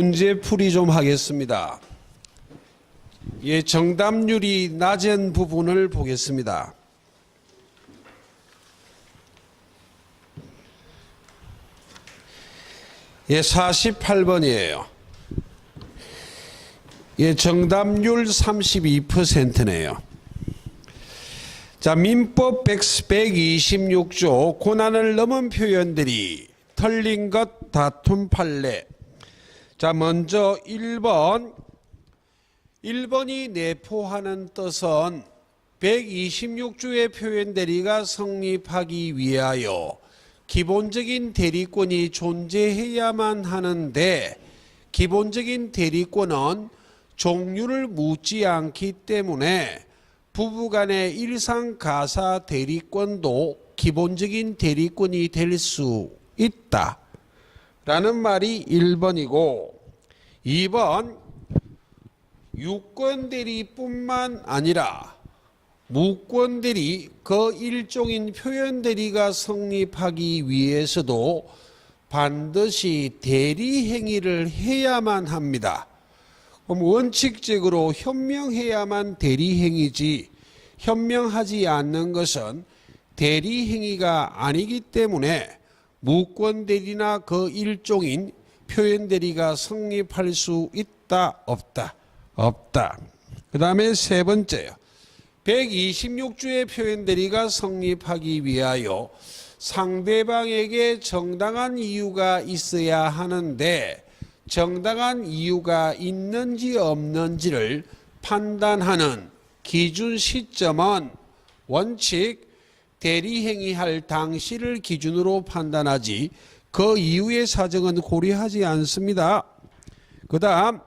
문제풀이 좀 하겠습니다. 예, 정답률이 낮은 부분을 보겠습니다. 예, 48번이에요. 예, 정답률 32%네요. 자, 민법 126조 고난을 넘은 표현들이 틀린 것 다툼 판례. 자, 먼저 1번이 내포하는 뜻은 126조의 표현 대리가 성립하기 위하여 기본적인 대리권이 존재해야만 하는데 기본적인 대리권은 종류를 묻지 않기 때문에 부부간의 일상가사 대리권도 기본적인 대리권이 될 수 있다 라는 말이 1번이고, 2번 유권대리뿐만 아니라 무권대리 그 일종인 표현대리가 성립하기 위해서도 반드시 대리행위를 해야만 합니다. 그럼 원칙적으로 현명해야만 대리행위지 현명하지 않는 것은 대리행위가 아니기 때문에 무권대리나 그 일종인 표현대리가 성립할 수 있다 없다? 없다. 그 다음에 세 번째요. 126조의 표현대리가 성립하기 위하여 상대방에게 정당한 이유가 있어야 하는데 정당한 이유가 있는지 없는지를 판단하는 기준 시점은 원칙 대리행위할 당시를 기준으로 판단하지 그 이후의 사정은 고려하지 않습니다. 그 다음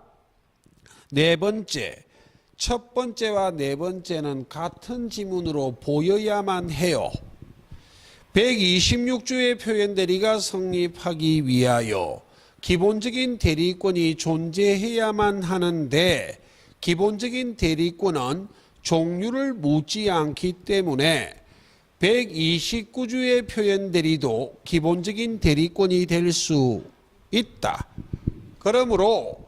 네 번째, 첫 번째와 네 번째는 같은 지문으로 보여야만 해요. 126조의 표현 대리가 성립하기 위하여 기본적인 대리권이 존재해야만 하는데 기본적인 대리권은 종류를 묻지 않기 때문에 129조의 표현 대리도 기본적인 대리권이 될 수 있다. 그러므로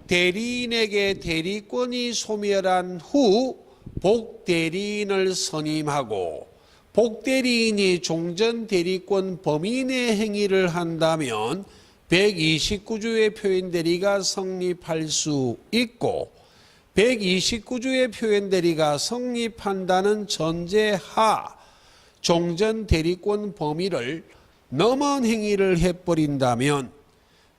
대리인에게 대리권이 소멸한 후 복대리인을 선임하고 복대리인이 종전대리권 범위 내 행위를 한다면 129조의 표현대리가 성립할 수 있고 129조의 표현대리가 성립한다는 전제하 종전대리권 범위를 넘은 행위를 해버린다면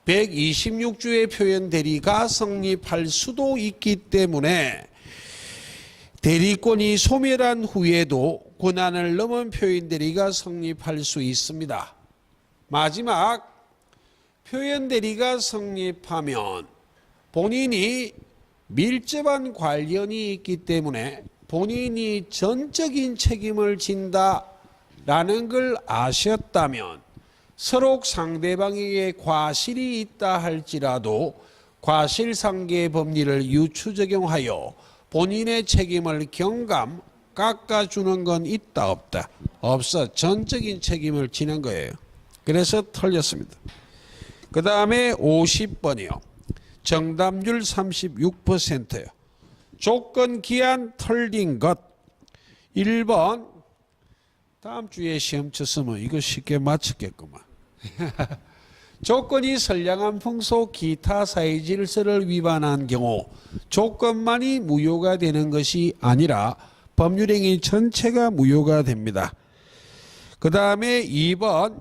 126조의 표현 대리가 성립할 수도 있기 때문에 대리권이 소멸한 후에도 고난을 넘은 표현 대리가 성립할 수 있습니다. 마지막 표현 대리가 성립하면 본인이 밀접한 관련이 있기 때문에 본인이 전적인 책임을 진다라는 걸 아셨다면 서로 상대방에게 과실이 있다 할지라도 과실상계 법리를 유추 적용하여 본인의 책임을 경감 깎아주는 건 있다 없다? 없어. 전적인 책임을 지는 거예요. 그래서 틀렸습니다. 그 다음에 50번이요. 정답률 36%요. 조건 기한 틀린 것. 1번 다음 주에 시험 쳤으면 이거 쉽게 맞췄겠구만. 조건이 선량한 풍속 기타 사회 질서를 위반한 경우 조건만이 무효가 되는 것이 아니라 법률행위 전체가 무효가 됩니다. 그 다음에 2번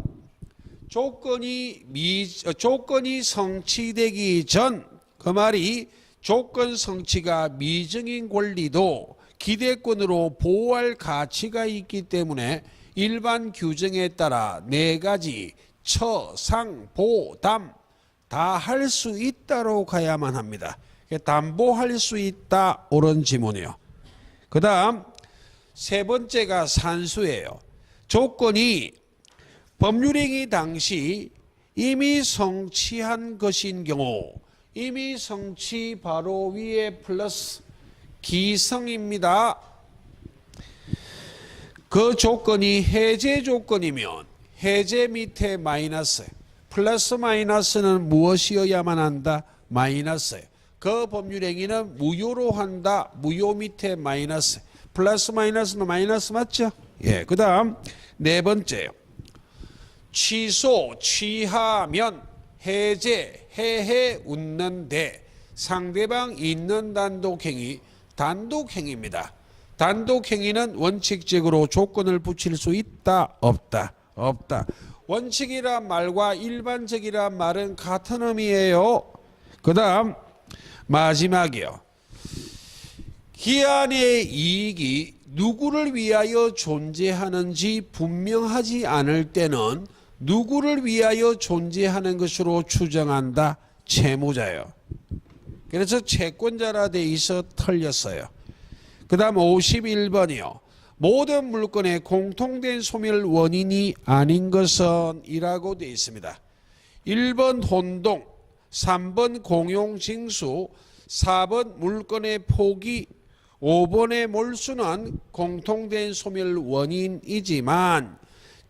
조건이 성취되기 전 그 말이 조건 성취가 미정인 권리도 기대권으로 보호할 가치가 있기 때문에 일반 규정에 따라 4가지 처, 상, 보, 담 다 할 수 있다로 가야만 합니다. 담보할 수 있다 옳은 지문이요. 그 다음 세 번째가 산수예요. 조건이 법률행위 당시 이미 성취한 것인 경우 이미 성취 바로 위에 플러스 기성입니다. 그 조건이 해제 조건이면 해제 밑에 마이너스 플러스 마이너스는 무엇이어야만 한다? 마이너스. 그 법률행위는 무효로 한다. 무효 밑에 마이너스. 플러스 마이너스는 마이너스 맞죠? 예. 그 다음 네 번째요. 취소, 취하면, 해제, 해해 웃는데 상대방 있는 단독행위, 단독행위입니다. 단독행위는 원칙적으로 조건을 붙일 수 있다, 없다, 없다. 원칙이란 말과 일반적이란 말은 같은 의미예요. 그 다음 마지막이요. 기한의 이익이 누구를 위하여 존재하는지 분명하지 않을 때는 누구를 위하여 존재하는 것으로 추정한다. 채무자요. 그래서 채권자라 돼 있어 틀렸어요. 그 다음 51번이요. 모든 물건의 공통된 소멸 원인이 아닌 것은 이라고 되어 있습니다. 1번 혼동, 3번 공용징수, 4번 물건의 포기, 5번의 몰수는 공통된 소멸 원인이지만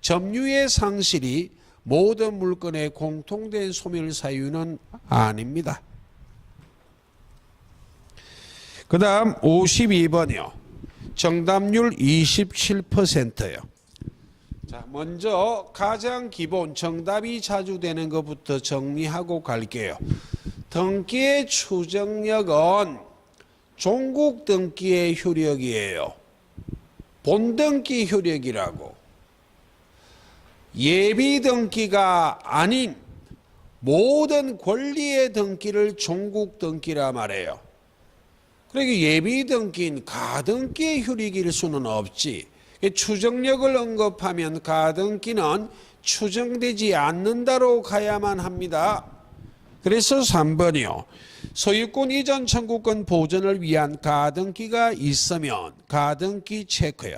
점유의 상실이 모든 물건의 공통된 소멸 사유는 아닙니다. 그 다음 52번이요. 정답률 27%요. 자, 먼저 가장 기본 정답이 자주 되는 것부터 정리하고 갈게요. 등기의 추정력은 종국 등기의 효력이에요. 본등기 효력이라고. 예비 등기가 아닌 모든 권리의 등기를 종국 등기라 말해요. 그러니까 예비 등기인 가등기의 효력일 수는 없지. 추정력을 언급하면 가등기는 추정되지 않는다로 가야만 합니다. 그래서 3번이요. 소유권 이전 청구권 보전을 위한 가등기가 있으면 가등기 체크요.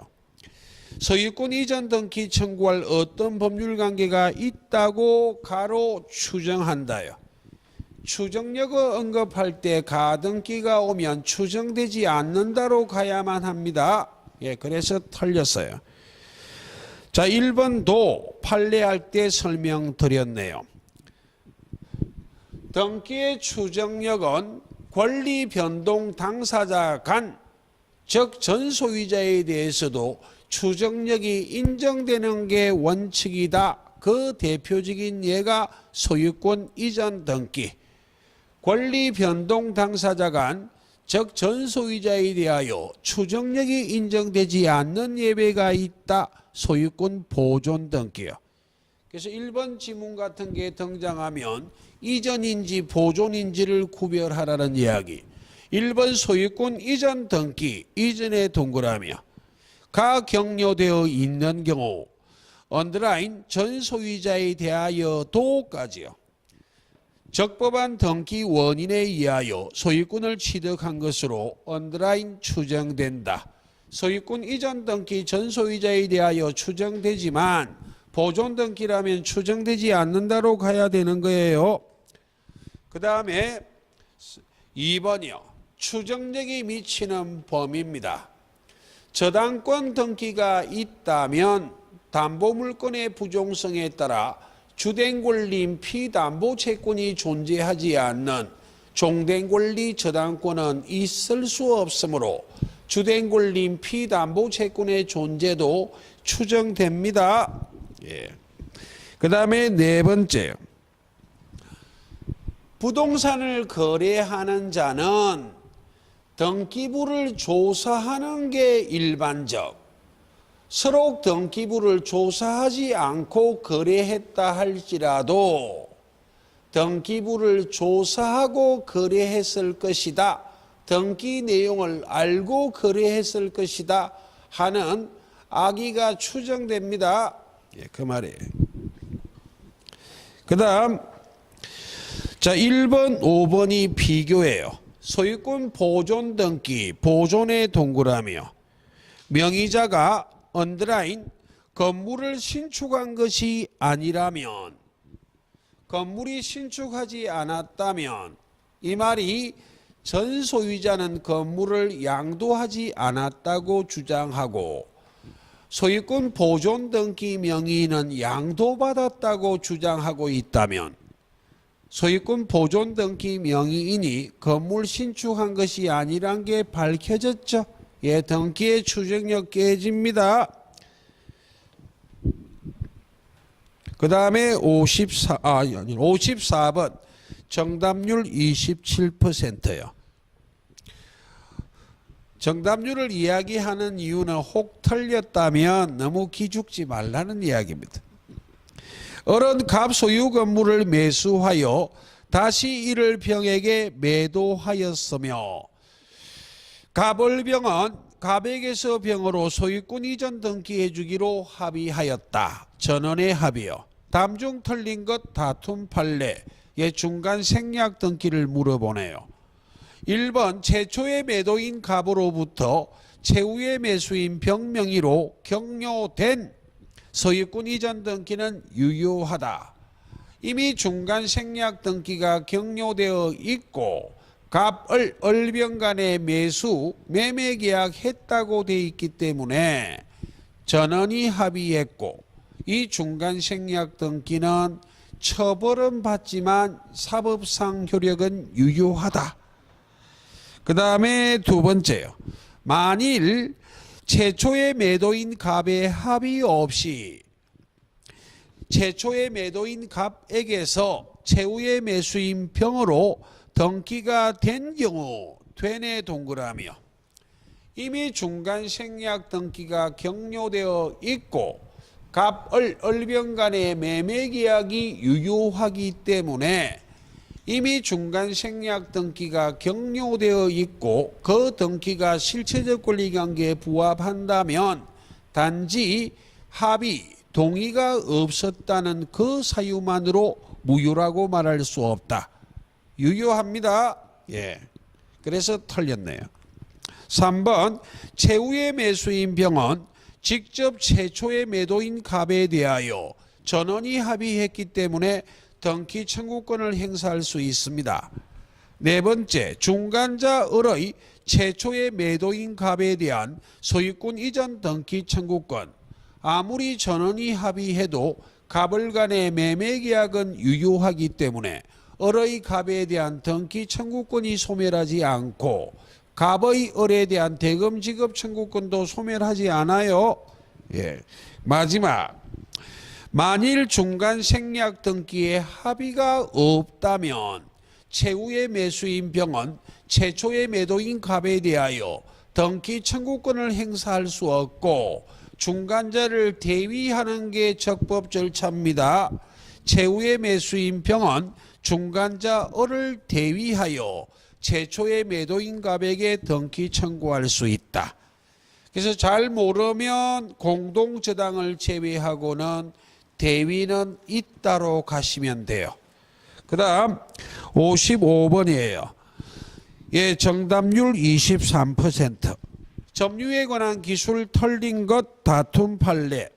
소유권 이전 등기 청구할 어떤 법률관계가 있다고 가로 추정한다요. 추정력을 언급할 때 가등기가 오면 추정되지 않는다로 가야만 합니다. 예, 그래서 틀렸어요. 자, 1번도 판례할 때 설명드렸네요. 등기의 추정력은 권리 변동 당사자 간, 즉 전소유자에 대해서도 추정력이 인정되는 게 원칙이다. 그 대표적인 예가 소유권 이전 등기. 권리 변동 당사자 간, 즉 전소유자에 대하여 추정력이 인정되지 않는 예외가 있다. 소유권 보존 등기요. 그래서 1번 지문 같은 게 등장하면 이전인지 보존인지를 구별하라는 이야기. 1번 소유권 이전 등기, 이전에 동그라미요. 가 격려되어 있는 경우 언더라인 전소유자에 대하여도까지요. 적법한 등기 원인에 의하여 소유권을 취득한 것으로 언더라인 추정된다. 소유권 이전 등기 전소유자에 대하여 추정되지만 보존 등기라면 추정되지 않는다로 가야 되는 거예요. 그 다음에 2번이요. 추정력이 미치는 범위입니다. 저당권 등기가 있다면 담보물건의 부종성에 따라 주된 권리인 피담보 채권이 존재하지 않는 종된 권리 저당권은 있을 수 없으므로 주된 권리인 피담보 채권의 존재도 추정됩니다. 예. 그 다음에 네 번째요. 부동산을 거래하는 자는 등기부를 조사하는 게 일반적. 서로 등기부를 조사하지 않고 거래했다 할지라도 등기부를 조사하고 거래했을 것이다. 등기 내용을 알고 거래했을 것이다 하는 악의가 추정됩니다. 예, 그 말이에요. 그 다음 자 1번 5번이 비교해요. 소유권 보존 등기, 보존의 동그라미요. 명의자가 언더라인 건물을 신축한 것이 아니라면, 건물이 신축하지 않았다면 이 말이 전 소유자는 건물을 양도하지 않았다고 주장하고 소유권 보존 등기 명의인은 양도받았다고 주장하고 있다면 소유권 보존 등기 명의인이 건물 신축한 것이 아니란 게 밝혀졌죠. 예, 등기의 추정력 깨집니다. 그 다음에 54번 정답률 27%요. 정답률을 이야기하는 이유는 혹 틀렸다면 너무 기죽지 말라는 이야기입니다. 어른 갑 소유 건물을 매수하여 다시 이를 병에게 매도하였으며 갑을병은 갑에게서 병으로 소유권 이전 등기해 주기로 합의하였다. 전원의 합의요. 다음 중 틀린 것 다툼 판례. 예, 중간 생략 등기를 물어보네요. 1번 최초의 매도인 갑으로부터 최후의 매수인 병 명의로 격려된 소유권 이전 등기는 유효하다. 이미 중간 생략 등기가 격려되어 있고 갑을 을병 간의 매매 계약했다고 되어 있기 때문에 전원이 합의했고 이 중간 생략 등기는 처벌은 받지만 사법상 효력은 유효하다. 그 다음에 두 번째요. 만일 최초의 매도인 갑의 합의 없이 최초의 매도인 갑에게서 최후의 매수인 병으로 등기가 된 경우 되네 동그라미요. 이미 중간 생략 등기가 격려되어 있고 갑을 을병 간의 매매 계약이 유효하기 때문에 이미 중간 생략 등기가 격려되어 있고 그 등기가 실체적 권리관계에 부합한다면 단지 합의, 동의가 없었다는 그 사유만으로 무효라고 말할 수 없다. 유효합니다. 예. 그래서 틀렸네요. 3번 최후의 매수인 병은 직접 최초의 매도인 갑에 대하여 전원이 합의했기 때문에 등기 청구권을 행사할 수 있습니다. 네 번째, 중간자 을의 최초의 매도인 갑에 대한 소유권 이전 등기 청구권. 아무리 전원이 합의해도 갑을 간의 매매 계약은 유효하기 때문에 을의 갑에 대한 등기 청구권이 소멸하지 않고 갑의 을에 대한 대금 지급 청구권도 소멸하지 않아요. 예. 마지막, 만일 중간 생략 등기에 합의가 없다면 최후의 매수인 병은 최초의 매도인 갑에 대하여 등기 청구권을 행사할 수 없고 중간자를 대위하는 게 적법 절차입니다. 최후의 매수인 병은 중간자 을을 대위하여 최초의 매도인 갑에게 등기 청구할 수 있다. 그래서 잘 모르면 공동저당을 제외하고는 대위는 있다로 가시면 돼요. 그 다음 55번이에요. 예, 정답률 23%. 점유에 관한 기술 틀린 것 다툼 판례.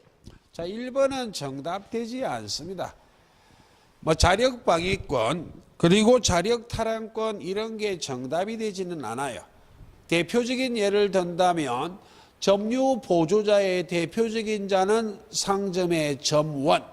자, 1번은 정답되지 않습니다. 뭐 자력 방위권 그리고 자력 탈환권 이런 게 정답이 되지는 않아요. 대표적인 예를 든다면 점유 보조자의 대표적인 자는 상점의 점원.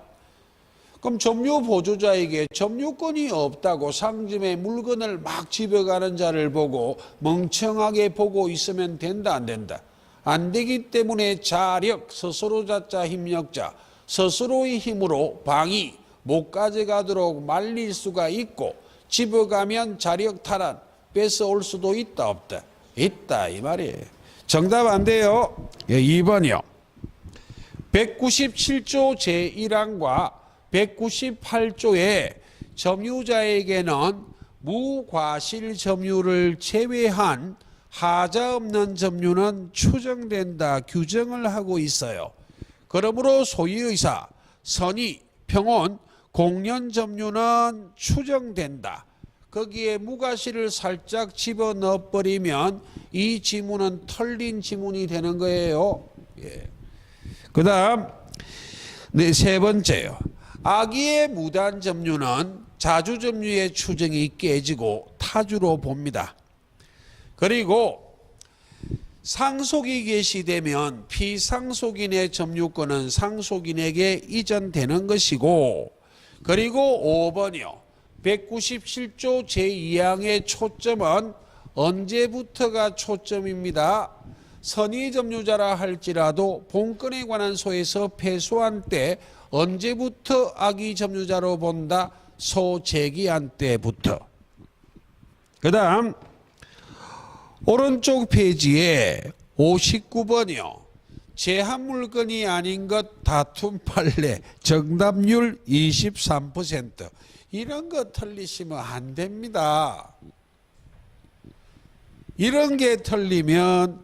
그럼 점유 보조자에게 점유권이 없다고 상점에 물건을 막 집어가는 자를 보고 멍청하게 보고 있으면 된다 안 된다? 안 되기 때문에 자력, 스스로 자자 힘력자, 스스로의 힘으로 방위, 못 가져가도록 말릴 수가 있고 집어가면 자력 탈환, 뺏어올 수도 있다 없다? 있다 이 말이에요. 정답 안 돼요. 예, 2번이요. 197조 제1항과 198조에 점유자에게는 무과실 점유를 제외한 하자 없는 점유는 추정된다 규정을 하고 있어요. 그러므로 소유의사, 선의, 평온, 공연 점유는 추정된다. 거기에 무과실을 살짝 집어넣어 버리면 이 지문은 틀린 지문이 되는 거예요. 예. 그 다음 네, 세 번째요. 악의의 무단 점유는 자주 점유의 추정이 깨지고 타주로 봅니다. 그리고 상속이 개시되면 피상속인의 점유권은 상속인에게 이전되는 것이고, 그리고 5번이요. 197조 제2항의 초점은 언제부터가 초점입니다. 선의점유자라 할지라도 본건에 관한 소에서 패소한 때 언제부터 악의점유자로 본다? 소재기한 때부터. 그 다음 오른쪽 페이지에 59번이요. 제한물건이 아닌 것 다툼 판례 정답률 23%. 이런 거 틀리시면 안 됩니다. 이런 게 틀리면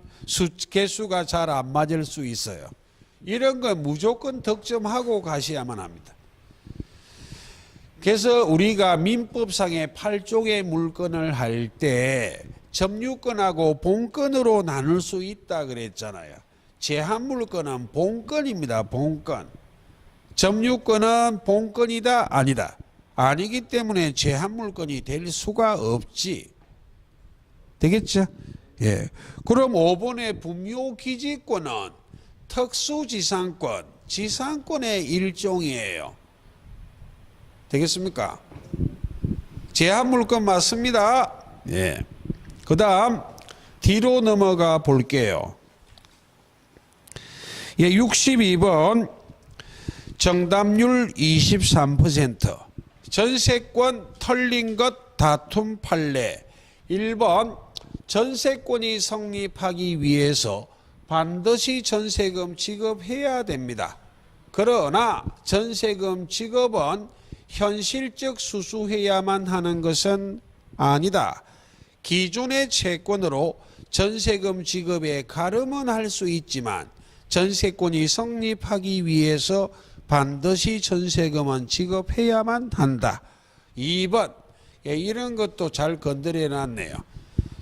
개수가 잘 안 맞을 수 있어요. 이런 건 무조건 득점하고 가셔야만 합니다. 그래서 우리가 민법상의 8종의 물건을 할 때 점유권하고 본건으로 나눌 수 있다 그랬잖아요. 제한물건은 본건입니다. 본건. 점유권은 본건이다? 아니다. 아니기 때문에 제한물건이 될 수가 없지. 되겠죠? 예. 그럼 5번의 분묘기지권은 특수지상권, 지상권의 일종이에요. 되겠습니까? 제한물건 맞습니다. 예. 그 다음 뒤로 넘어가 볼게요. 예, 62번 정답률 23%. 전세권 털린 것 다툼 판례. 1번 전세권이 성립하기 위해서 반드시 전세금 지급해야 됩니다. 그러나 전세금 지급은 현실적 수수해야만 하는 것은 아니다. 기존의 채권으로 전세금 지급에 가름은 할 수 있지만 전세권이 성립하기 위해서 반드시 전세금은 지급해야만 한다. 2번 이런 것도 잘 건드려 놨네요.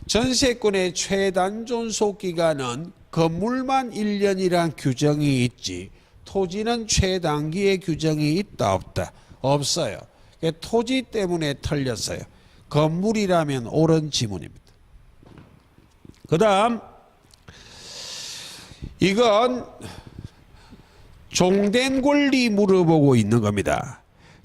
전세권의 최단존속기간은 건물만 1년이란 규정이 있지 토지는 최단기의 규정이 있다 없다? 없어요. 토지 때문에 틀렸어요. 건물이라면 옳은 지문입니다. 그 다음 이건 종된 권리 물어보고 있는 겁니다.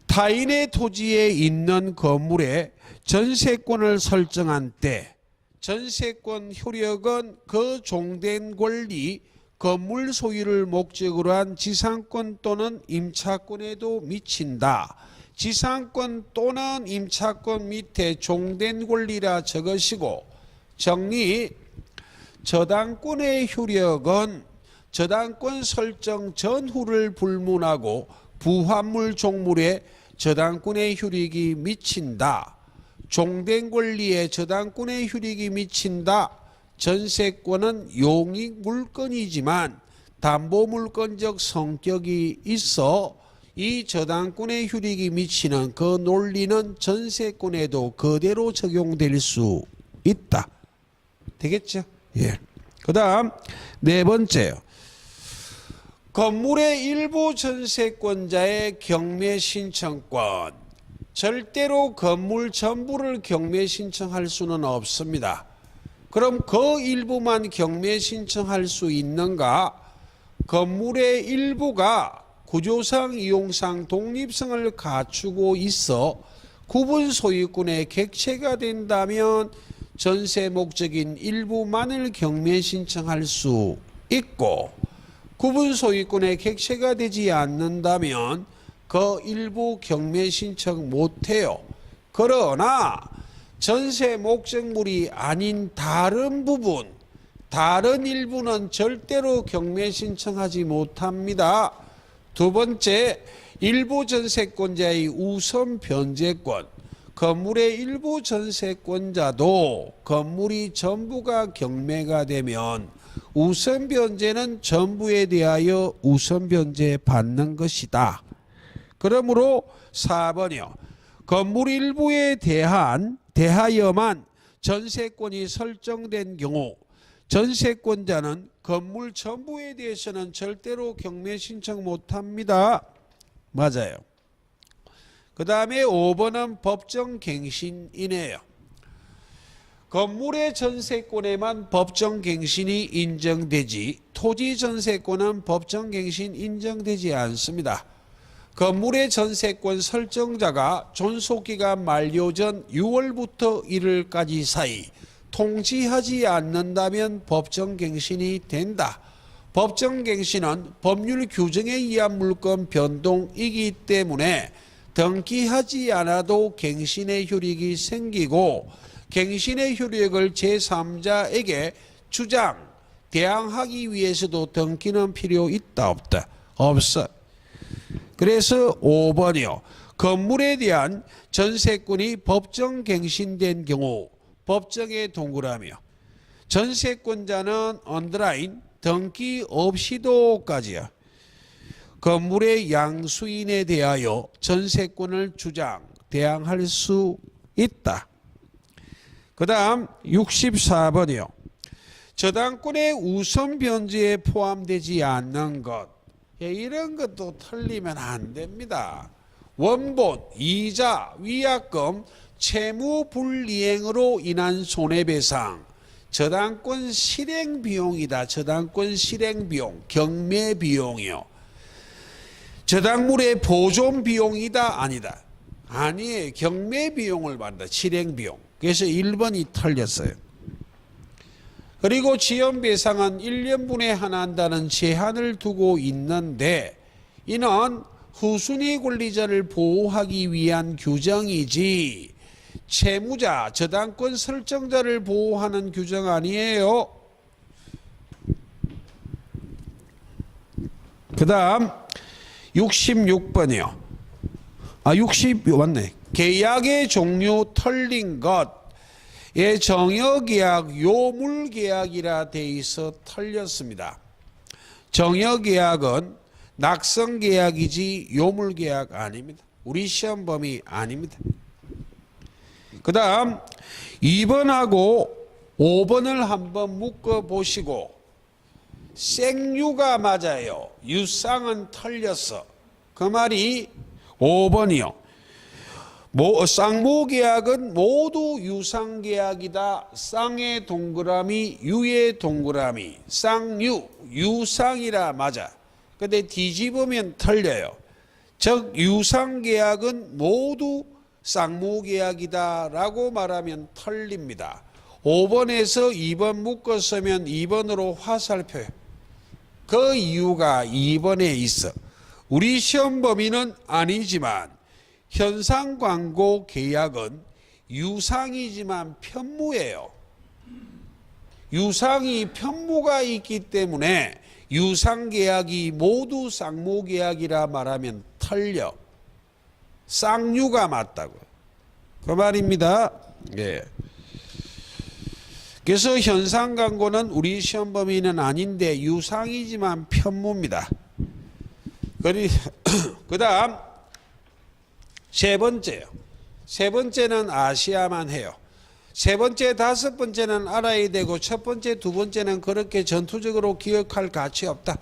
타인의 토지에 있는 건물에 전세권을 설정한 때 전세권 효력은 그 종된 권리 건물 소유를 목적으로 한 지상권 또는 임차권에도 미친다. 지상권 또는 임차권 밑에 종된 권리라 적으시고 정리 저당권의 효력은 저당권 설정 전후를 불문하고 부환물 종물에 저당권의 효력이 미친다. 종된 권리에 저당권의 효력이 미친다. 전세권은 용익 물건이지만 담보물건적 성격이 있어 이 저당권의 효력이 미치는 그 논리는 전세권에도 그대로 적용될 수 있다. 되겠죠? 예. 그 다음 네 번째요. 건물의 일부 전세권자의 경매 신청권. 절대로 건물 전부를 경매 신청할 수는 없습니다. 그럼 그 일부만 경매 신청할 수 있는가? 건물의 일부가 구조상 이용상 독립성을 갖추고 있어 구분 소유권의 객체가 된다면 전세 목적인 일부만을 경매 신청할 수 있고 구분 소유권의 객체가 되지 않는다면 그 일부 경매 신청 못해요. 그러나 전세 목적물이 아닌 다른 부분, 다른 일부는 절대로 경매 신청하지 못합니다. 두 번째, 일부 전세권자의 우선 변제권. 건물의 일부 전세권자도 건물이 전부가 경매가 되면 우선 변제는 전부에 대하여 우선 변제 받는 것이다. 그러므로 4번이요. 건물 일부에 대하여만 전세권이 설정된 경우 전세권자는 건물 전부에 대해서는 절대로 경매 신청 못합니다. 맞아요. 그 다음에 5번은 법정갱신이네요. 건물의 전세권에만 법정갱신이 인정되지 토지 전세권은 법정갱신 인정되지 않습니다. 건물의 전세권 설정자가 존속기간 만료 전 6월부터 1월까지 사이 통지하지 않는다면 법정갱신이 된다. 법정갱신은 법률 규정에 의한 물권 변동이기 때문에 등기하지 않아도 갱신의 효력이 생기고 갱신의 효력을 제3자에게 주장, 대항하기 위해서도 등기는 필요 있다 없다? 없어. 그래서 5번이요. 건물에 대한 전세권이 법정 갱신된 경우 법정에 동그라미요. 전세권자는 언더라인 등기 없이도까지야. 건물의 양수인에 대하여 전세권을 주장, 대항할 수 있다. 그 다음 64번이요. 저당권의 우선 변제에 포함되지 않는 것. 이런 것도 틀리면 안 됩니다. 원본, 이자, 위약금, 채무 불이행으로 인한 손해배상, 저당권 실행 비용이다. 저당권 실행 비용, 경매 비용이요. 저당물의 보존 비용이다. 아니다. 아니에요. 경매 비용을 받는다. 실행 비용. 그래서 1번이 틀렸어요. 그리고 지연배상은 1년분에 하나 한다는 제한을 두고 있는데 이는 후순위 권리자를 보호하기 위한 규정이지 채무자, 저당권 설정자를 보호하는 규정 아니에요. 그 다음 66번이요. 60 맞네. 계약의 종류 틀린 것. 예, 정여계약, 요물계약이라 돼 있어 틀렸습니다. 정여계약은 낙성계약이지 요물계약 아닙니다. 우리 시험 범위 아닙니다. 그 다음 2번하고 5번을 한번 묶어보시고 생유가 맞아요. 유상은 틀렸어. 그 말이 5번이요. 쌍무계약은 모두 유상계약이다. 쌍의 동그라미, 유의 동그라미. 쌍유, 유상이라 맞아. 근데 뒤집으면 틀려요. 즉 유상계약은 모두 쌍무계약이다 라고 말하면 틀립니다. 5번에서 2번 묶어 쓰면 2번으로 화살표요. 그 이유가 2번에 있어. 우리 시험 범위는 아니지만 현상 광고 계약은 유상이지만 편무예요. 유상이 편무가 있기 때문에 유상계약이 모두 쌍무계약이라 말하면 틀려. 쌍유가 맞다고. 그 말입니다. 예. 그래서 현상 광고는 우리 시험 범위는 아닌데 유상이지만 편무입니다. 그 다음 세 번째요. 세 번째는 아셔야만 해요. 세 번째, 다섯 번째는 알아야 되고 첫 번째, 두 번째는 그렇게 전투적으로 기억할 가치 없다.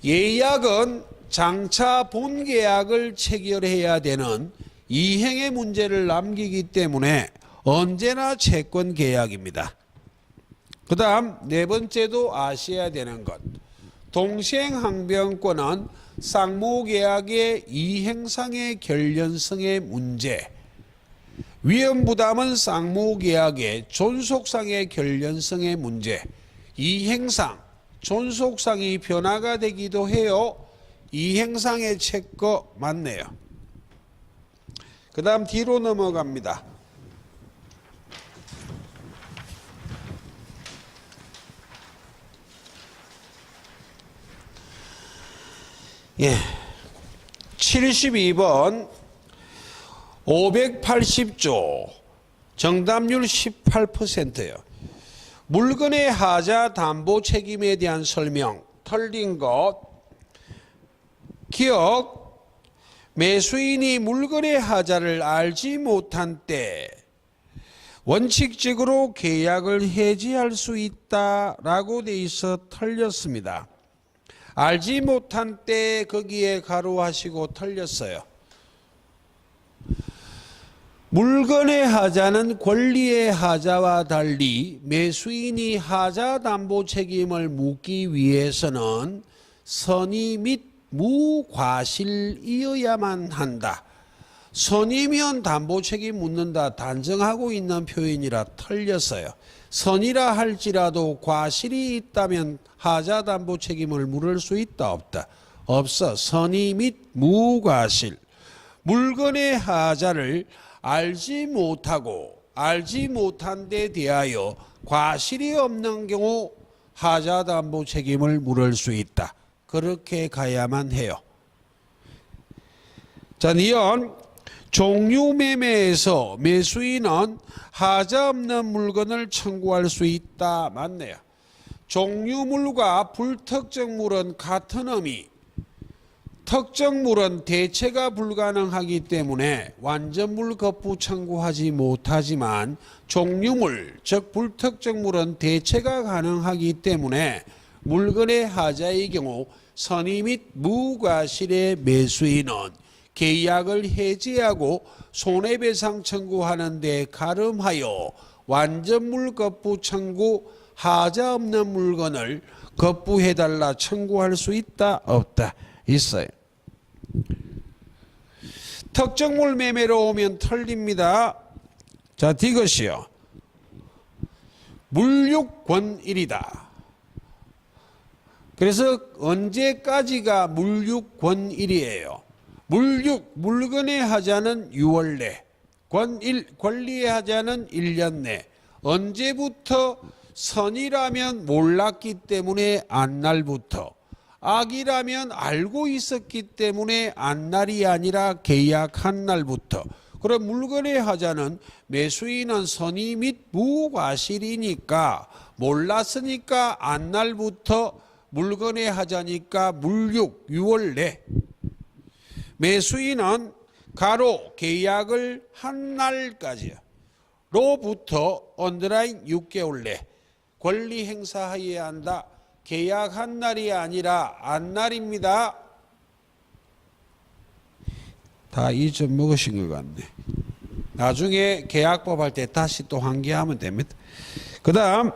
예약은 장차 본계약을 체결해야 되는 이행의 문제를 남기기 때문에 언제나 채권 계약입니다. 그 다음 네 번째도 아셔야 되는 것. 동시행항변권은 쌍무계약의 이행상의 결련성의 문제, 위험부담은 쌍무계약의 존속상의 결련성의 문제, 이행상, 존속상이 변화가 되기도 해요. 이행상의 채권 맞네요. 그 다음 뒤로 넘어갑니다. 예, 72번 580조 정답률 18%예요. 물건의 하자 담보 책임에 대한 설명 틀린 것. 기억, 매수인이 물건의 하자를 알지 못한 때 원칙적으로 계약을 해지할 수 있다라고 돼 있어 틀렸습니다. 알지 못한 때 거기에 가로하시고 틀렸어요. 물건의 하자는 권리의 하자와 달리 매수인이 하자 담보 책임을 묻기 위해서는 선의 및 무과실이어야만 한다. 선이면 담보 책임 묻는다 단정하고 있는 표현이라 틀렸어요. 선이라 할지라도 과실이 있다면 하자 담보 책임을 물을 수 있다 없다? 없어. 선의 및 무과실. 물건의 하자를 알지 못하고 알지 못한 데 대하여 과실이 없는 경우 하자 담보 책임을 물을 수 있다. 그렇게 가야만 해요. 자, 니은 종류 매매에서 매수인은 하자 없는 물건을 청구할 수 있다. 맞네요. 종류물과 불특정물은 같은 의미. 특정물은 대체가 불가능하기 때문에 완전물 거부 청구하지 못하지만 종류물, 즉 불특정물은 대체가 가능하기 때문에 물건의 하자의 경우 선의 및 무과실의 매수인은 계약을 해지하고 손해배상 청구하는 데 가름하여 완전물 거부 청구 하자 없는 물건을 거부해달라 청구할 수 있다 없다? 있어요. 특정물 매매로 오면 틀립니다. 자, 이것이요. 물육권일이다. 그래서 언제까지가 물육권일이에요? 물육, 물건의 하자는 6월 내, 권일, 권리의 하자는 1년 내. 언제부터? 선이라면 몰랐기 때문에 안날부터, 악이라면 알고 있었기 때문에 안날이 아니라 계약한 날부터. 그럼 물건의 하자는 매수인은 선의 및 무과실이니까 몰랐으니까 안날부터 물건의 하자니까 물육 6월 내. 매수인은 가로 계약을 한 날까지요. 로부터 언더라인 6개월 내 권리 행사해야 한다. 계약한 날이 아니라 안날입니다. 다 잊어먹으신 것 같네. 나중에 계약법 할 때 다시 또 환기하면 됩니다. 그 다음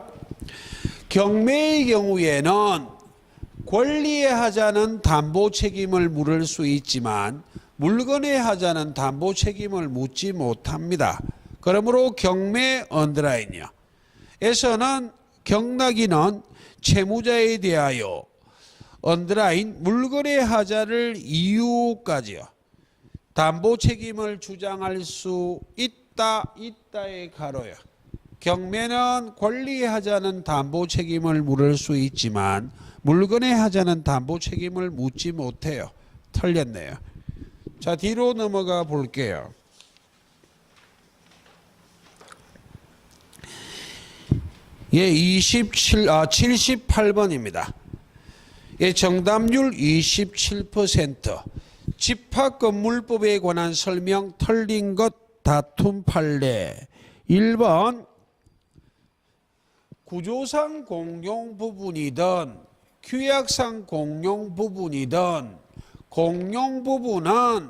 경매의 경우에는 권리의 하자는 담보 책임을 물을 수 있지만 물건의 하자는 담보 책임을 묻지 못합니다. 그러므로 경매 언더라인이요. 에서는 경락인은 채무자에 대하여 언더라인 물건의 하자를 이유까지요. 담보 책임을 주장할 수 있다, 있다의 가로요. 경매는 권리의 하자는 담보 책임을 물을 수 있지만 물건의 하자는 담보 책임을 묻지 못해요. 틀렸네요. 자, 뒤로 넘어가 볼게요. 예, 78번입니다. 예, 정답률 27%. 집합건물법에 관한 설명 틀린 것 다툼 판례. 1번 구조상 공용 부분이든 규약상 공용 부분이든 공용 부분은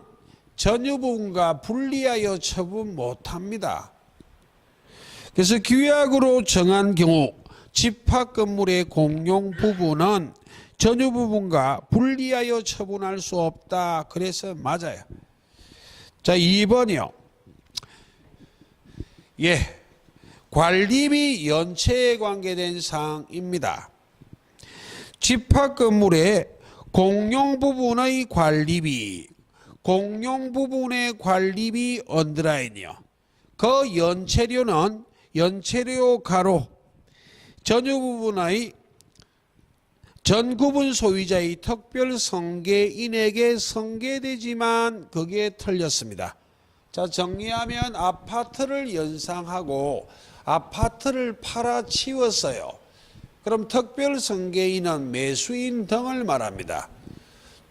전유 부분과 분리하여 처분 못합니다. 그래서 규약으로 정한 경우 집합 건물의 공용 부분은 전유 부분과 분리하여 처분할 수 없다. 그래서 맞아요. 자, 2번이요. 예, 관리비 연체에 관계된 사항입니다. 집합 건물의 공용 부분의 관리비, 공용 부분의 관리비 언더라인이요. 그 연체료는 연체료 가로 전유 부분의 전구분 소유자의 특별 성계인에게 성계되지만 그게 틀렸습니다. 자, 정리하면 아파트를 연상하고 아파트를 팔아치웠어요. 그럼 특별 성계인은 매수인 등을 말합니다.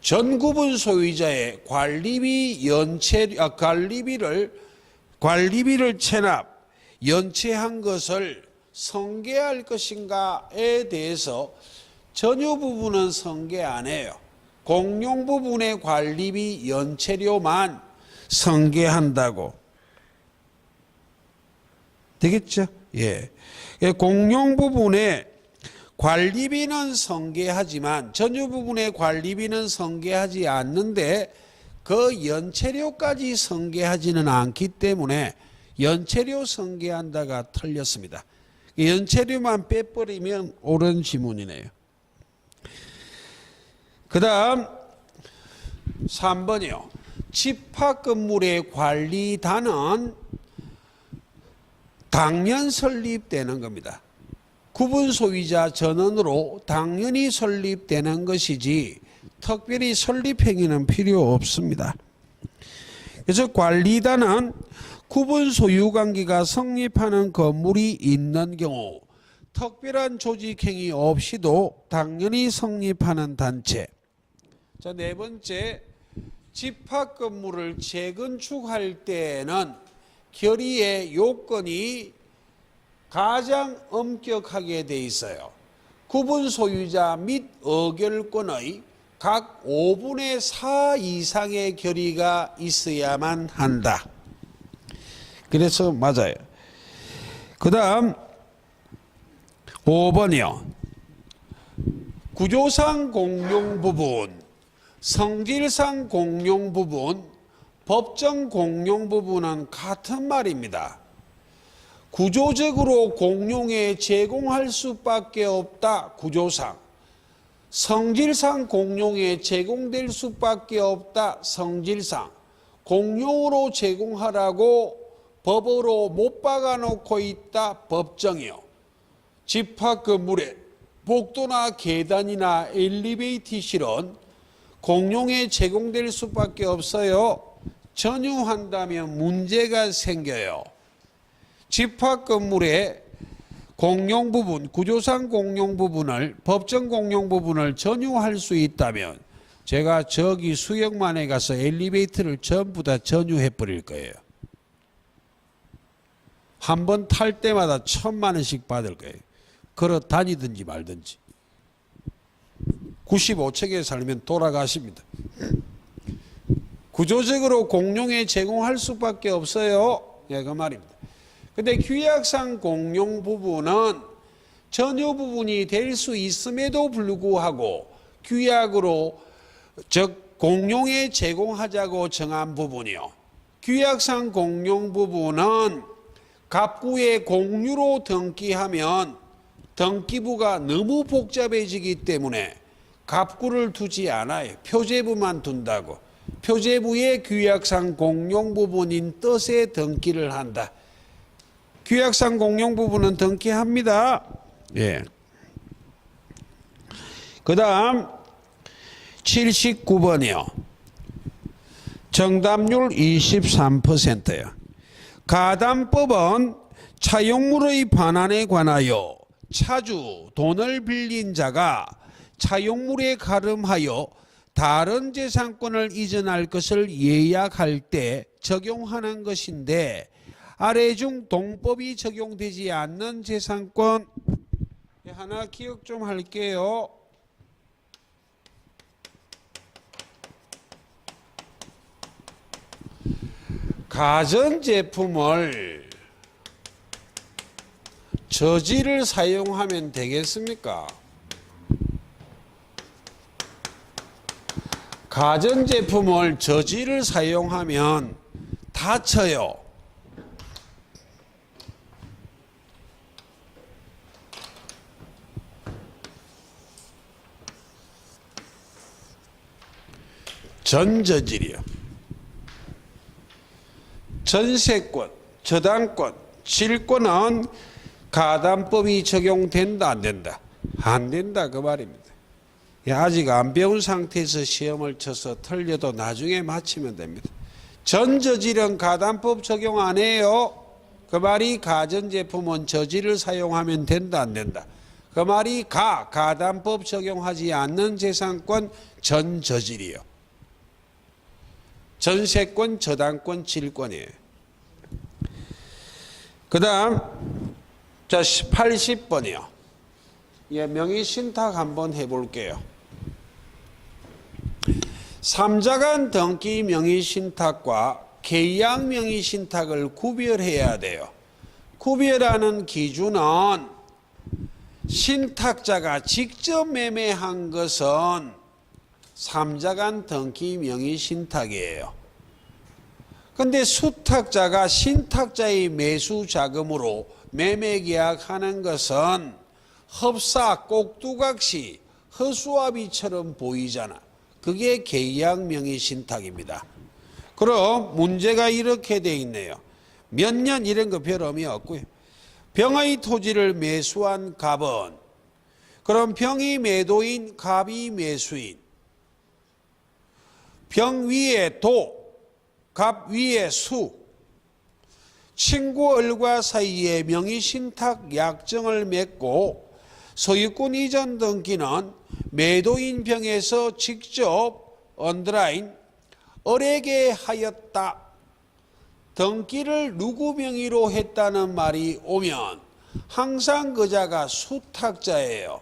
전구분 소유자의 관리비 관리비를 체납 연체한 것을 성계할 것인가에 대해서 전유 부분은 성계 안 해요. 공용 부분의 관리비 연체료만 성계한다고. 되겠죠? 예. 공용 부분의 관리비는 성계하지만 전유 부분의 관리비는 성계하지 않는데 그 연체료까지 성계하지는 않기 때문에 연체료 성계한다가 틀렸습니다. 연체료만 빼버리면 옳은 지문이네요. 그 다음 3번이요. 집합 건물의 관리단은 당연 설립되는 겁니다. 구분 소유자 전원으로 당연히 설립되는 것이지 특별히 설립 행위는 필요 없습니다. 그래서 관리단은 구분 소유 관계가 성립하는 건물이 있는 경우 특별한 조직 행위 없이도 당연히 성립하는 단체. 자, 네 번째, 집합 건물을 재건축할 때는 결의의 요건이 가장 엄격하게 돼 있어요. 구분 소유자 및 의결권의 각 5분의 4 이상의 결의가 있어야만 한다. 그래서 맞아요. 그 다음 5번이요. 구조상 공용 부분, 성질상 공용 부분, 법정 공용 부분은 같은 말입니다. 구조적으로 공용에 제공할 수밖에 없다. 구조상. 성질상 공용에 제공될 수밖에 없다. 성질상. 공용으로 제공하라고 법으로 못 박아놓고 있다. 법정이요. 집합 건물에 복도나 계단이나 엘리베이터실은 공용에 제공될 수밖에 없어요. 전유한다면 문제가 생겨요. 집합 건물의 공용 부분, 구조상 공용 부분을, 법정 공용 부분을 전유할 수 있다면 제가 저기 수영만에 가서 엘리베이터를 전부 다 전유해 버릴 거예요. 한 번 탈 때마다 1,000만 원씩 받을 거예요. 걸어 다니든지 말든지. 95층에 살면 돌아가십니다. 구조적으로 공용에 제공할 수밖에 없어요. 예, 그 말입니다. 근데 규약상 공용 부분은 전유 부분이 될 수 있음에도 불구하고 규약으로 즉 공용에 제공하자고 정한 부분이요. 규약상 공용 부분은 갑구에 공유로 등기하면 등기부가 너무 복잡해지기 때문에 갑구를 두지 않아요. 표제부만 둔다고. 표제부의 규약상 공용 부분인 뜻에 등기를 한다. 규약상 공용 부분은 등기합니다. 예. 그 다음 79번이요. 정답률 23%요. 가담법은 차용물의 반환에 관하여 차주, 돈을 빌린 자가 차용물에 가름하여 다른 재산권을 이전할 것을 예약할 때 적용하는 것인데 아래 중 동법이 적용되지 않는 재산권 하나 기억 좀 할게요. 가전제품을 저지를 사용하면 되겠습니까? 가전제품을 저지를 사용하면 다쳐요. 전저질이요. 전세권, 저당권, 질권은 가담법이 적용된다 안 된다? 안 된다 그 말입니다. 아직 안 배운 상태에서 시험을 쳐서 틀려도 나중에 맞히면 됩니다. 전저질은 가담법 적용 안 해요. 그 말이 가전제품은 저지를 사용하면 된다 안 된다? 그 말이 가담법 적용하지 않는 재산권 전저질이요. 전세권, 저당권, 질권이에요. 그 다음 80번이요. 예, 명의신탁 한번 해볼게요. 삼자간 등기 명의신탁과 계약 명의신탁을 구별해야 돼요. 구별하는 기준은 신탁자가 직접 매매한 것은 삼자간 등기 명의 신탁이에요. 근데 수탁자가 신탁자의 매수 자금으로 매매 계약하는 것은 흡사 꼭두각시 허수아비처럼 보이잖아. 그게 계약 명의 신탁입니다. 그럼 문제가 이렇게 돼 있네요. 몇 년 이런 거 별 의미 없고요. 병의 토지를 매수한 갑은, 그럼 병이 매도인 갑이 매수인, 병 위에 도, 갑 위에 수, 친구 을과 사이에 명의신탁 약정을 맺고 소유권 이전 등기는 매도인 병에서 직접 언더라인 을에게 하였다. 등기를 누구 명의로 했다는 말이 오면 항상 그 자가 수탁자예요.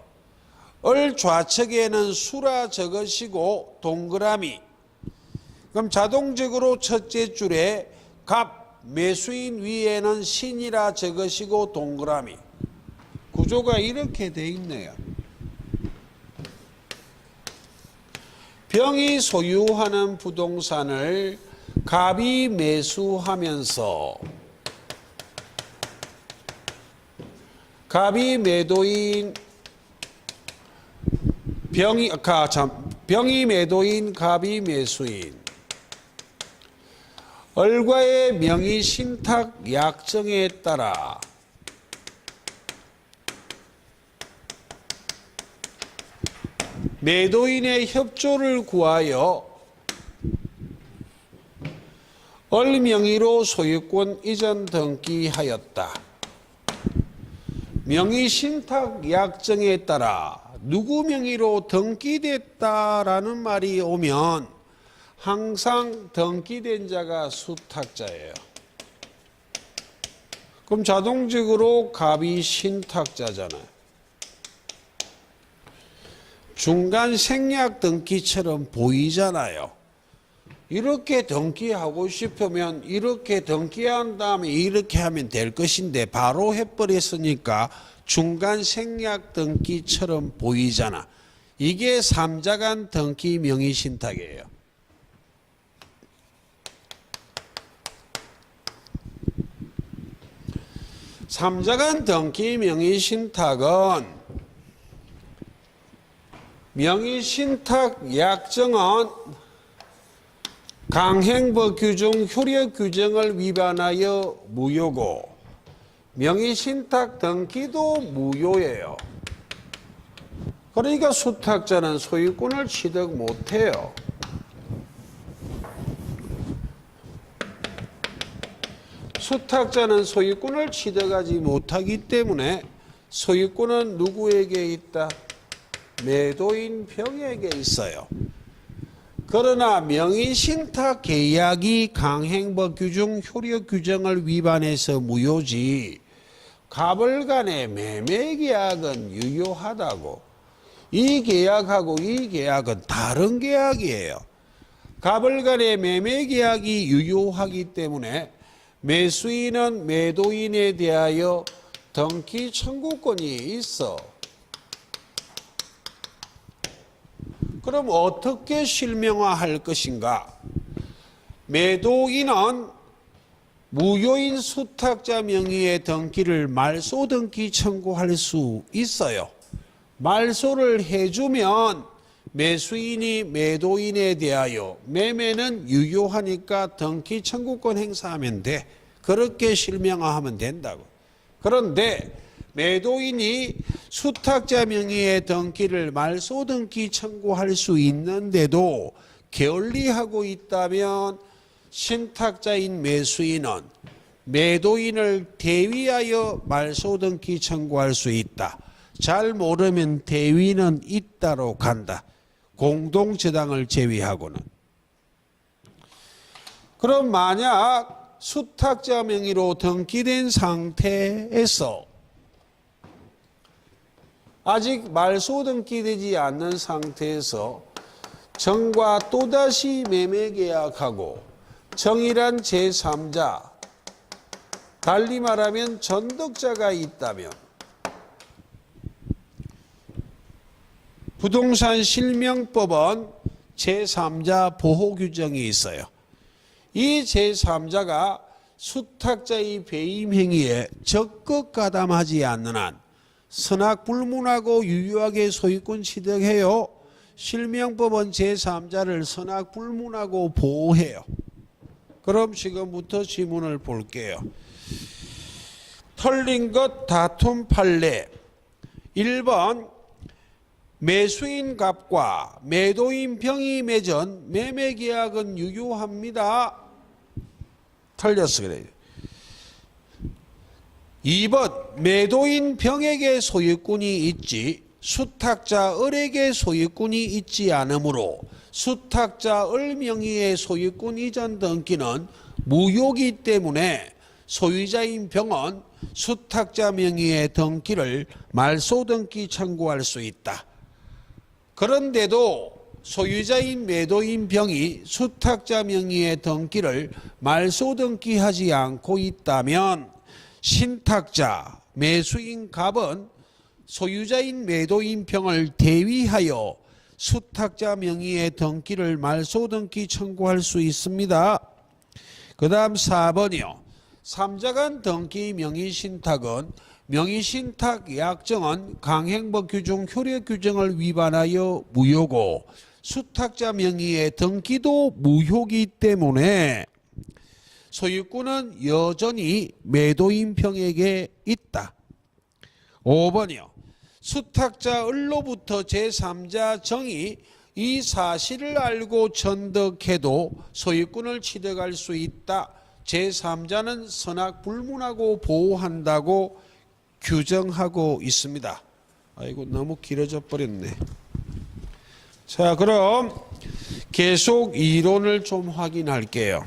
을 좌측에는 수라 적으시고 동그라미. 그럼 자동적으로 첫째 줄에 갑 매수인 위에는 신이라 적으시고 동그라미. 구조가 이렇게 돼 있네요. 병이 소유하는 부동산을 갑이 매수하면서 갑이 매도인 병이 매도인 갑이 매수인 을과의 명의 신탁 약정에 따라 매도인의 협조를 구하여 을 명의로 소유권 이전 등기하였다. 명의 신탁 약정에 따라 누구 명의로 등기됐다라는 말이 오면 항상 등기된 자가 수탁자예요. 그럼 자동적으로 갑이 신탁자잖아요. 중간 생략 등기처럼 보이잖아요. 이렇게 등기하고 싶으면 이렇게 등기한 다음에 이렇게 하면 될 것인데 바로 해버렸으니까 중간 생략 등기처럼 보이잖아. 이게 삼자간 등기 명의 신탁이에요. 삼자간 등기 명의 신탁은 명의 신탁 약정은 강행법 규정, 효력 규정을 위반하여 무효고 명의 신탁 등기도 무효예요. 그러니까 수탁자는 소유권을 취득 못해요. 수탁자는 소유권을 취득하지 못하기 때문에 소유권은 누구에게 있다? 매도인 병에게 있어요. 그러나 명의신탁 계약이 강행법 규정, 효력 규정을 위반해서 무효지 갑을 간의 매매 계약은 유효하다고. 이 계약하고 이 계약은 다른 계약이에요. 갑을 간의 매매 계약이 유효하기 때문에 매수인은 매도인에 대하여 등기 청구권이 있어. 그럼 어떻게 실명화할 것인가? 매도인은 무효인 수탁자 명의의 등기를 말소 등기 청구할 수 있어요. 말소를 해주면 매수인이 매도인에 대하여 매매는 유효하니까 등기 청구권 행사하면 돼. 그렇게 실명화하면 된다고. 그런데 매도인이 수탁자 명의의 등기를 말소 등기 청구할 수 있는데도 게을리하고 있다면 신탁자인 매수인은 매도인을 대위하여 말소 등기 청구할 수 있다. 잘 모르면 대위는 잇따로 간다. 공동저당을 제외하고는. 그럼 만약 수탁자 명의로 등기된 상태에서 아직 말소 등기되지 않는 상태에서 정과 또다시 매매 계약하고 정이란 제3자, 달리 말하면 전득자가 있다면 부동산 실명법은 제3자 보호 규정이 있어요. 이 제3자가 수탁자의 배임 행위에 적극 가담하지 않는 한 선악불문하고 유효하게 소유권 취득해요. 실명법은 제3자를 선악불문하고 보호해요. 그럼 지금부터 지문을 볼게요. 털린 것 다툼 판례. 1번 매수인 갑과 매도인 병이 맺은 매매계약은 유효합니다. 틀렸어 그래요. 2번 매도인 병에게 소유권이 있지 수탁자 을에게 소유권이 있지 않으므로 수탁자 을 명의의 소유권 이전 등기는 무효이기 때문에 소유자인 병은 수탁자 명의의 등기를 말소 등기 청구할 수 있다. 그런데도 소유자인 매도인 병이 수탁자 명의의 등기를 말소 등기하지 않고 있다면 신탁자 매수인 갑은 소유자인 매도인 병을 대위하여 수탁자 명의의 등기를 말소 등기 청구할 수 있습니다. 그 다음 4번이요. 3자간 등기 명의신탁은 명의신탁 약정은 강행법 규정 효력 규정을 위반하여 무효고 수탁자 명의의 등기도 무효이기 때문에 소유권은 여전히 매도인 병에게 있다. 5번이요. 수탁자 을로부터 제3자 정이 이 사실을 알고 전득해도 소유권을 취득할 수 있다. 제3자는 선악불문하고 보호한다고 규정하고 있습니다. 아이고 너무 길어져 버렸네. 자 그럼 계속 이론을 좀 확인할게요.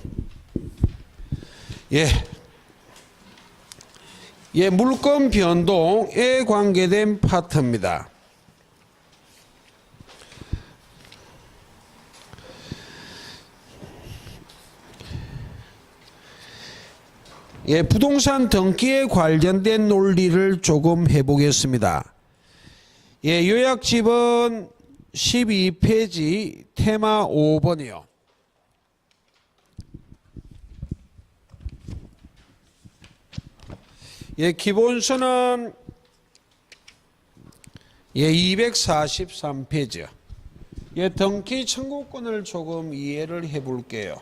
물권 변동에 관계된 파트입니다. 부동산 등기에 관련된 논리를 조금 해보겠습니다. 요약집은 12페이지 테마 5번이요. 기본서는 243페이지요. 등기 청구권을 조금 이해를 해볼게요.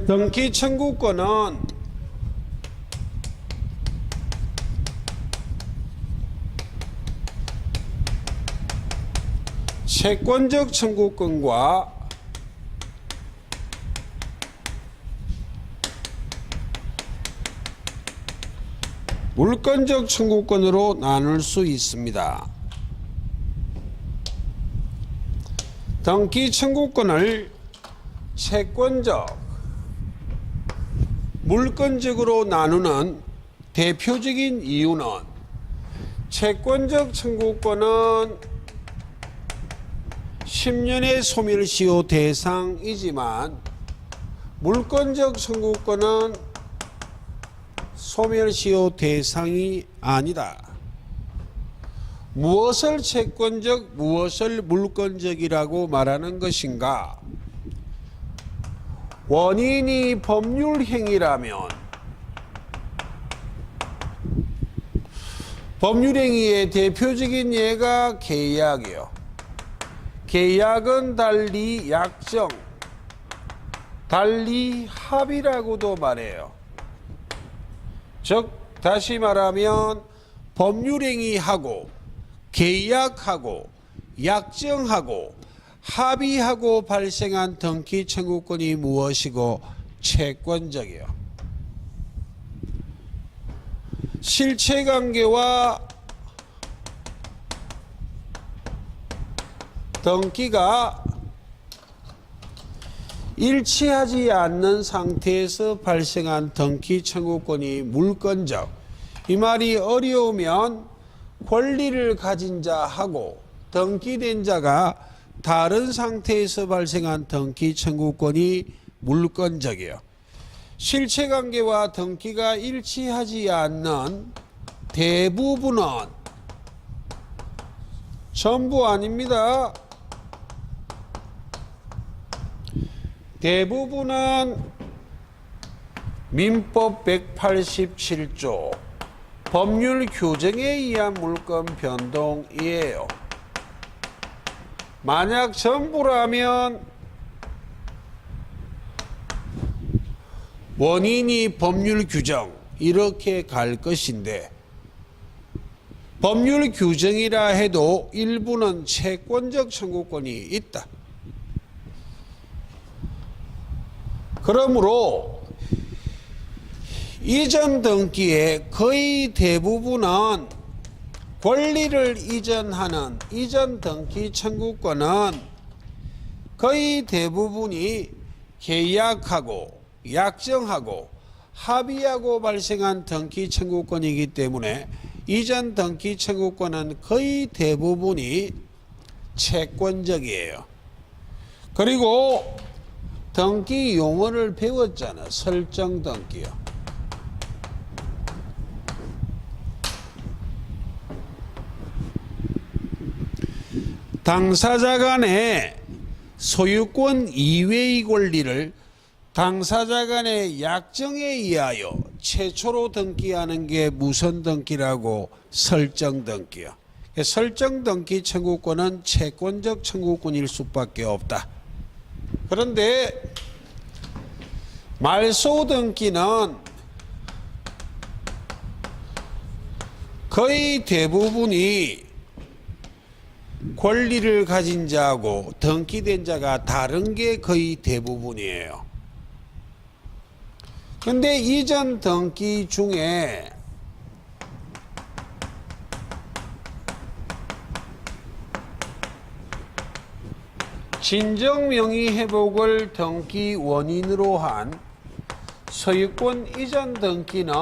등기 청구권은 채권적 청구권과 물권적 청구권으로 나눌 수 있습니다. 등기 청구권을 채권적, 물권적으로 나누는 대표적인 이유는 채권적 청구권은 10년의 소멸시효 대상이지만 물권적 청구권은 소멸시효 대상이 아니다. 무엇을 채권적, 무엇을 물권적이라고 말하는 것인가? 원인이 법률행위라면 법률행위의 대표적인 예가 계약이요. 계약은 달리 약정, 달리 합의라고도 말해요. 즉 다시 말하면 법률행위하고 계약하고 약정하고 합의하고 발생한 등기 청구권이 무엇이고 채권적이요. 실체관계와 등기가 일치하지 않는 상태에서 발생한 등기 청구권이 물권적, 이 말이 어려우면 권리를 가진 자하고 등기된 자가 다른 상태에서 발생한 등기 청구권이 물권적이요. 실체관계와 등기가 일치하지 않는 대부분은, 전부 아닙니다. 대부분은 민법 187조 법률 규정에 의한 물권 변동이에요. 만약 전부라면 원인이 법률 규정 이렇게 갈 것인데, 법률 규정이라 해도 일부는 채권적 청구권이 있다. 그러므로 이전 등기의 거의 대부분은 권리를 이전하는 이전 등기 청구권은 거의 대부분이 계약하고 약정하고 합의하고 발생한 등기 청구권이기 때문에 이전 등기 청구권은 거의 대부분이 채권적이에요. 그리고 등기 용어를 배웠잖아. 설정 등기요. 당사자 간의 소유권 이외의 권리를 당사자 간의 약정에 의하여 최초로 등기하는 게 무슨 등기라고? 설정 등기요. 설정 등기 청구권은 채권적 청구권일 수밖에 없다. 그런데 말소 등기는 거의 대부분이 권리를 가진 자하고 등기된 자가 다른 게 거의 대부분이에요. 근데 이전 등기 중에 진정명의 회복을 등기 원인으로 한 소유권 이전 등기는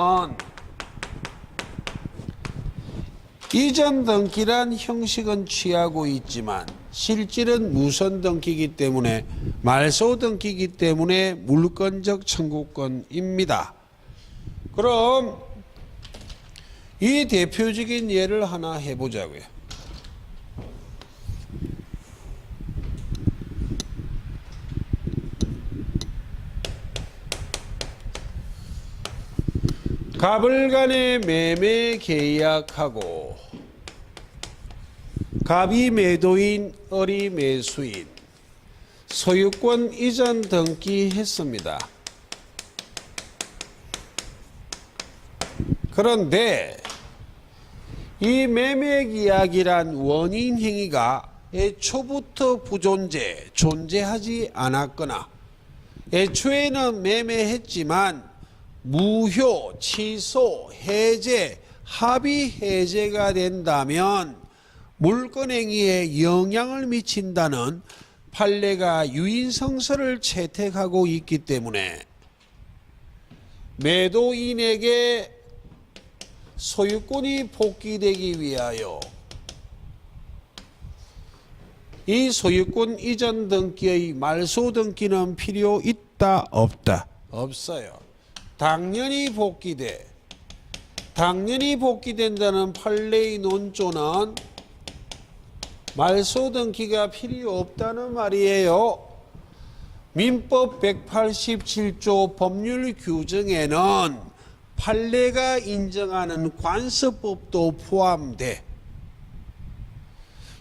이전 등기란 형식은 취하고 있지만 실질은 무선 등기이기 때문에 말소 등기이기 때문에 물권적 청구권입니다. 그럼 이 대표적인 예를 하나 해보자고요. 갑을 간에 매매 계약하고 갑이 매도인, 을이 매수인, 소유권 이전 등기했습니다. 그런데 이 매매 계약이란 원인 행위가 애초부터 존재하지 않았거나 애초에는 매매했지만 무효, 취소, 해제, 합의 해제가 된다면 물권행위에 영향을 미친다는 판례가 유인성서를 채택하고 있기 때문에 매도인에게 소유권이 복귀되기 위하여 이 소유권 이전 등기의 말소 등기는 필요 있다, 없다? 없어요. 당연히 복귀된다는 판례의 논조는 말소 등기가 필요 없다는 말이에요. 민법 187조 법률 규정에는 판례가 인정하는 관습법도 포함돼.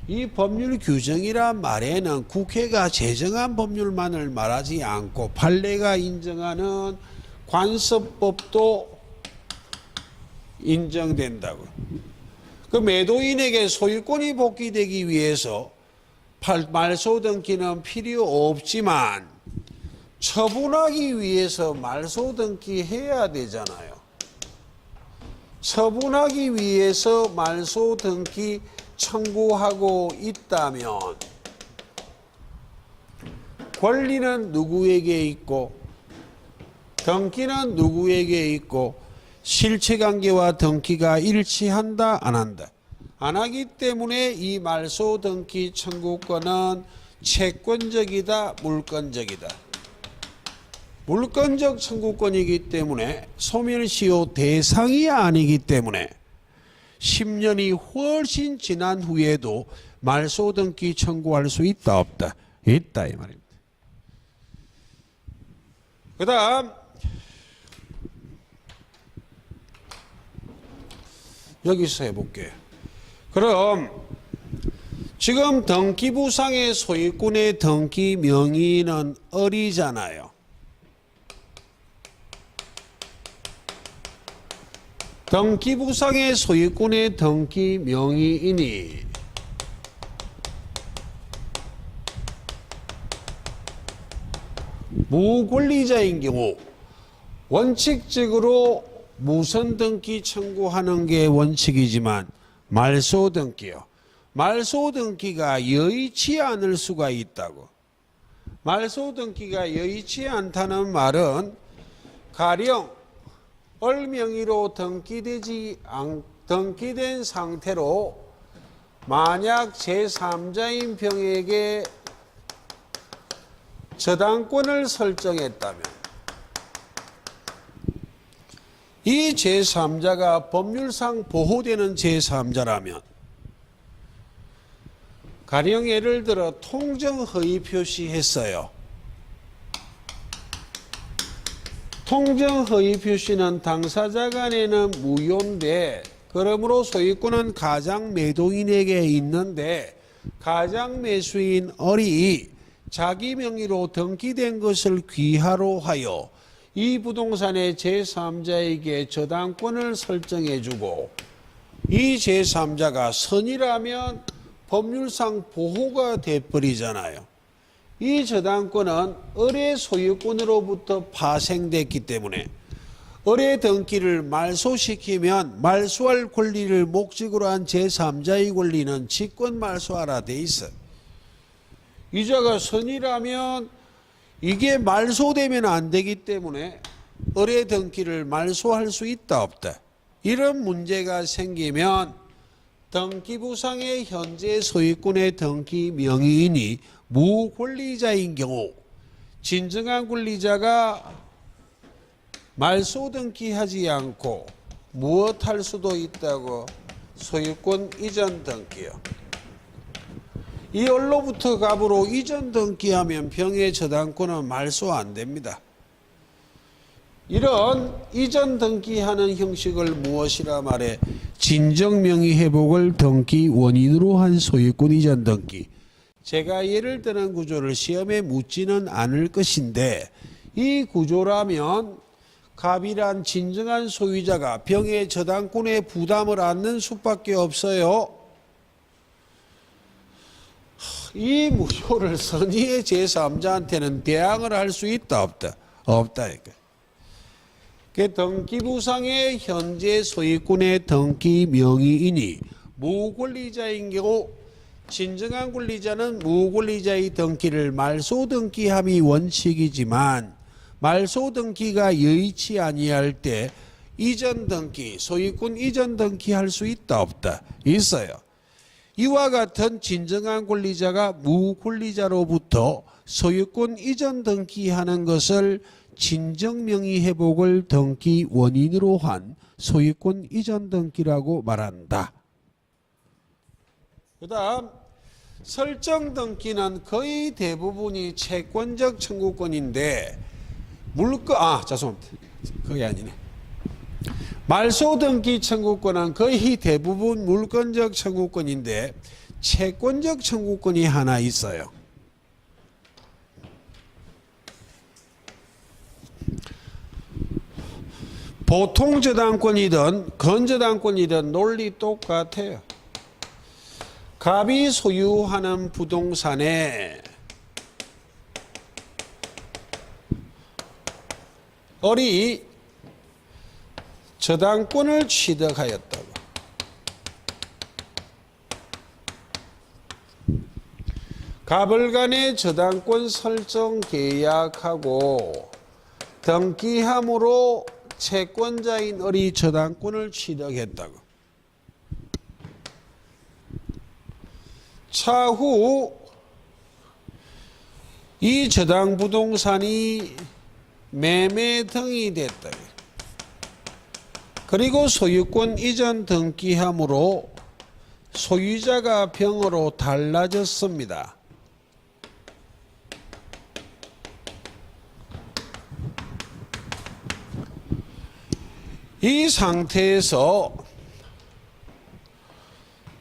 이 법률 규정이란 말에는 국회가 제정한 법률만을 말하지 않고 판례가 인정하는 관습법도 인정된다고. 그 매도인에게 소유권이 복귀되기 위해서 말소 등기는 필요 없지만 처분하기 위해서 말소 등기해야 되잖아요. 처분하기 위해서 말소 등기 청구하고 있다면 권리는 누구에게 있고 등기는 누구에게 있고 실체관계와 등기가 일치한다 안 한다? 안 하기 때문에 이 말소 등기 청구권은 채권적이다 물권적이다? 물권적 청구권이기 때문에 소멸시효 대상이 아니기 때문에 10년이 훨씬 지난 후에도 말소 등기 청구할 수 있다 없다? 있다 이 말입니다. 그 다음 여기서 해볼게요. 그럼 지금 등기부상의 소유권의 등기 명의는 을이잖아요. 등기부상의 소유권의 등기 명의인이 무권리자인 경우 원칙적으로 무선 등기 청구하는 게 원칙이지만 말소 등기요. 말소 등기가 여의치 않을 수가 있다고. 말소 등기가 여의치 않다는 말은 가령 을 명의로 등기된 상태로 만약 제3자인 병에게 저당권을 설정했다면 이 제3자가 법률상 보호되는 제3자라면 가령 예를 들어 통정허위 표시했어요. 통정허위 표시는 당사자 간에는 무효인데 그러므로 소유권은 가장매도인에게 있는데 가장매수인 을이 자기 명의로 등기된 것을 귀하로 하여 이 부동산의 제3자에게 저당권을 설정해주고 이 제3자가 선이라면 법률상 보호가 돼버리잖아요. 이 저당권은 을의 소유권으로부터 파생됐기 때문에 을의 등기를 말소시키면 말소할 권리를 목적으로 한 제3자의 권리는 직권 말소하라 돼 있어. 이자가 선이라면 이게 말소되면 안 되기 때문에 을의 등기를 말소할 수 있다 없다? 이런 문제가 생기면 등기부상의 현재 소유권의 등기 명의인이 무권리자인 경우 진정한 권리자가 말소 등기하지 않고 무엇할 수도 있다고? 소유권 이전 등기요. 이 을로부터 갑으로 이전 등기하면 병의 저당권은 말소 안 됩니다. 이런 이전 등기하는 형식을 무엇이라 말해? 진정명의 회복을 등기 원인으로 한 소유권 이전 등기. 제가 예를 드는 구조를 시험에 묻지는 않을 것인데 이 구조라면 갑이란 진정한 소유자가 병의 저당권의 부담을 안는 수밖에 없어요. 이 무효를 선의의 제3자한테는 대항을 할 수 있다 없다? 없다. 그 등기부상의 현재 소유권의 등기 명의인이 무권리자인 경우 진정한 권리자는 무권리자의 등기를 말소 등기함이 원칙이지만 말소 등기가 여의치 아니할 때 이전 등기, 소유권 이전 등기할 수 있다 없다? 있어요. 이와 같은 진정한 권리자가 무권리자로부터 소유권 이전 등기하는 것을 진정명의 회복을 등기 원인으로 한 소유권 이전 등기라고 말한다. 그 다음 설정 등기는 거의 대부분이 채권적 청구권인데 죄송합니다. 그게 아니네. 말소 등기 청구권은 거의 대부분 물권적 청구권인데 채권적 청구권이 하나 있어요. 보통 저당권이든 건저당권이든 논리 똑같아요. 갑이 소유하는 부동산에 을이 저당권을 취득하였다고. 갑을 간의 저당권 설정 계약하고 등기함으로 채권자인 을이 저당권을 취득했다고. 차후 이 저당 부동산이 매매 등이 됐다. 그리고 소유권 이전 등기함으로 소유자가 병으로 달라졌습니다. 이 상태에서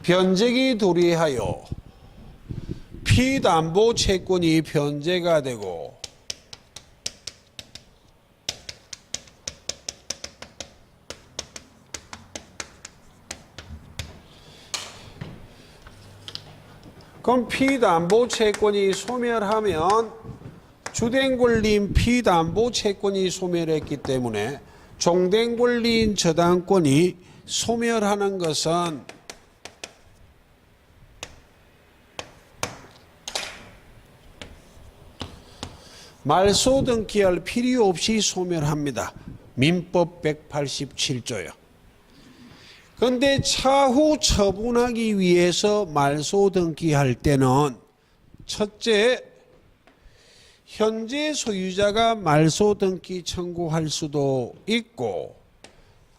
변제기 도래하여 피담보 채권이 변제가 되고 그럼 피담보 채권이 소멸하면 주된 권리인 피담보 채권이 소멸했기 때문에 종된 권리인 저당권이 소멸하는 것은 말소 등기할 필요 없이 소멸합니다. 민법 187조요. 그런데 차후 처분하기 위해서 말소 등기할 때는 첫째, 현재 소유자가 말소 등기 청구할 수도 있고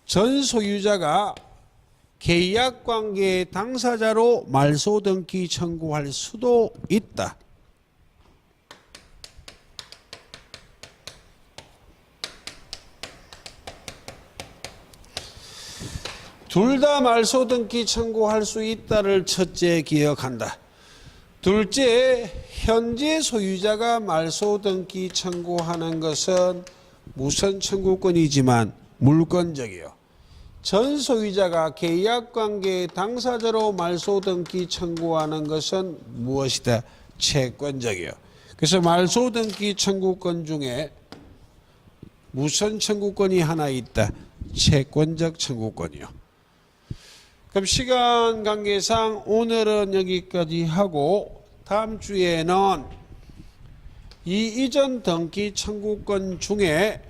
전 소유자가 계약관계의 당사자로 말소 등기 청구할 수도 있다. 둘 다 말소 등기 청구할 수 있다를 첫째 기억한다. 둘째, 현재 소유자가 말소 등기 청구하는 것은 무선 청구권이지만 물권적이요. 전 소유자가 계약관계의 당사자로 말소 등기 청구하는 것은 무엇이다? 채권적이요. 그래서 말소 등기 청구권 중에 무선 청구권이 하나 있다. 채권적 청구권이요. 그럼 시간 관계상 오늘은 여기까지 하고 다음 주에는 이 이전 등기 청구권 중에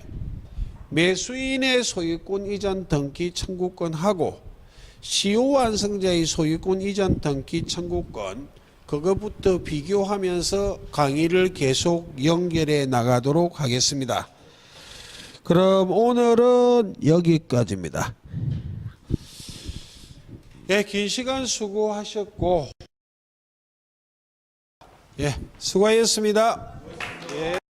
매수인의 소유권 이전 등기 청구권하고 시효 완성자의 소유권 이전 등기 청구권 그것부터 비교하면서 강의를 계속 연결해 나가도록 하겠습니다. 그럼 오늘은 여기까지입니다. 예, 긴 시간 수고하셨고, 예, 수고하셨습니다. 예.